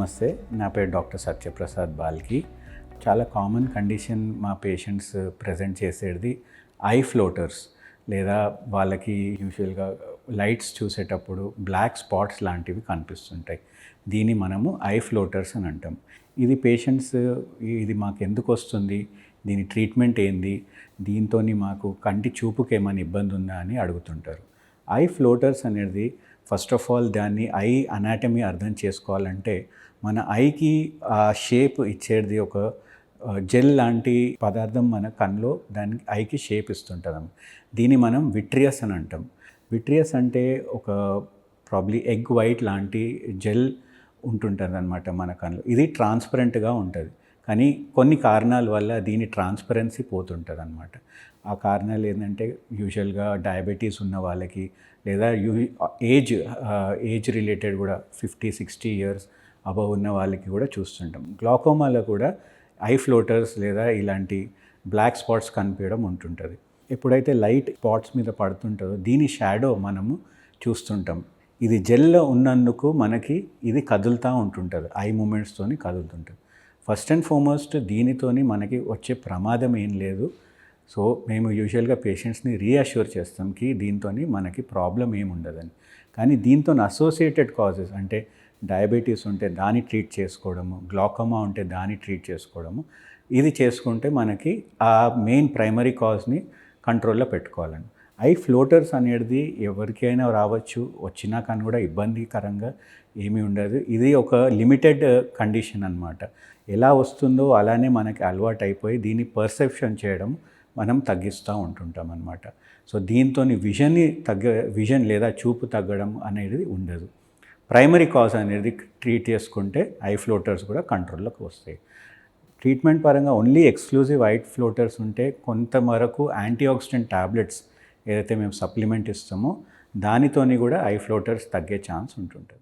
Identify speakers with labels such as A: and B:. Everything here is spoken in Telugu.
A: నమస్తే, నా పేరు డాక్టర్ సత్యప్రసాద్ బాల్కి. చాలా కామన్ కండిషన్ మా పేషెంట్స్ ప్రజెంట్ చేసేది ఐ ఫ్లోటర్స్, లేదా వాళ్ళకి యూజువల్గా లైట్స్ చూసేటప్పుడు బ్లాక్ స్పాట్స్ లాంటివి కనిపిస్తుంటాయి. దీన్ని మనము ఐ ఫ్లోటర్స్ అని అంటాం. ఇది పేషెంట్స్ ఇది మాకు ఎందుకు వస్తుంది, దీని ట్రీట్మెంట్ ఏంది, దీంతో మాకు కంటి చూపుకి ఏమైనా ఇబ్బంది ఉందా అని అడుగుతుంటారు. ఐ ఫ్లోటర్స్ అనేది ఫస్ట్ ఆఫ్ ఆల్ దాన్ని ఐ అనాటమీ అర్థం చేసుకోవాలంటే మన ఐకి ఆ షేప్ ఇచ్చేది ఒక జెల్ లాంటి పదార్థం మన కన్నులో దానికి ఐకి షేప్ ఇస్తుంటుంది. దీన్ని మనం విట్రియస్ అని అంటాం. విట్రియస్ అంటే ఒక ప్రాబ్లీ ఎగ్ వైట్ లాంటి జెల్ ఉంటుంటుంది అనమాట మన కన్నులో. ఇది ట్రాన్స్పరెంట్గా ఉంటుంది, కానీ కొన్ని కారణాల వల్ల దీని ట్రాన్స్పరెన్సీ పోతుంటుంది అనమాట. ఆ కారణాలు ఏంటంటే యూజువల్గా డయాబెటీస్ ఉన్న వాళ్ళకి, లేదా ఏజ్ రిలేటెడ్ కూడా 50-60 ఇయర్స్ అబవ్ ఉన్న వాళ్ళకి కూడా చూస్తుంటాం. గ్లాకోమాలో కూడా ఐ ఫ్లోటర్స్ లేదా ఇలాంటి బ్లాక్ స్పాట్స్ కనిపించడం ఉంటుంటుంది. ఎప్పుడైతే లైట్ స్పాట్స్ మీద పడుతుంటుందో దీని షాడో మనము చూస్తుంటాం. ఇది జెల్లో ఉన్నందుకు మనకి ఇది కదులుతూ ఉంటుంటుంది, ఐ మూమెంట్స్తోని కదులుతుంటుంది. ఫస్ట్ అండ్ ఫార్మోస్ట్ దీనితోని మనకి వచ్చే ప్రమాదం ఏం లేదు. సో మేము యూజువల్గా పేషెంట్స్ని రీఅష్యూర్ చేస్తాం కి దీంతో మనకి ప్రాబ్లం ఏమి ఉండదని. కానీ దీంతో అసోసియేటెడ్ కాజెస్ అంటే డయాబెటీస్ ఉంటే దాన్ని ట్రీట్ చేసుకోవడము, గ్లాకోమా ఉంటే దాన్ని ట్రీట్ చేసుకోవడము, ఇది చేసుకుంటే మనకి ఆ మెయిన్ ప్రైమరీ కాజ్ని కంట్రోల్లో పెట్టుకోవాలని. ఐ ఫ్లోటర్స్ అనేది ఎవరికైనా రావచ్చు, వచ్చినా కానీ కూడా ఇబ్బందికరంగా ఏమీ ఉండదు. ఇది ఒక లిమిటెడ్ కండిషన్ అన్నమాట. ఎలా వస్తుందో అలానే మనకి అలవాటు అయిపోయి దీన్ని పర్సెప్షన్ చేయడం మనం తగ్గిస్తూ ఉంటుంటాం అన్నమాట. సో దీంతో విజన్ లేదా చూపు తగ్గడం అనేది ఉండదు. ప్రైమరీ కాజ్ అనేది ట్రీట్ చేసుకుంటే ఐ ఫ్లోటర్స్ కూడా కంట్రోల్లోకి వస్తాయి. ట్రీట్మెంట్ పరంగా ఓన్లీ ఎక్స్క్లూజివ్ ఐ ఫ్లోటర్స్ ఉంటే కొంతవరకు యాంటీఆక్సిడెంట్ ట్యాబ్లెట్స్ ఏదైతే మేము సప్లిమెంట్ ఇస్తామో దానితోని కూడా ఐ ఫ్లోటర్స్ తగ్గే ఛాన్స్ ఉంటుంటుంది.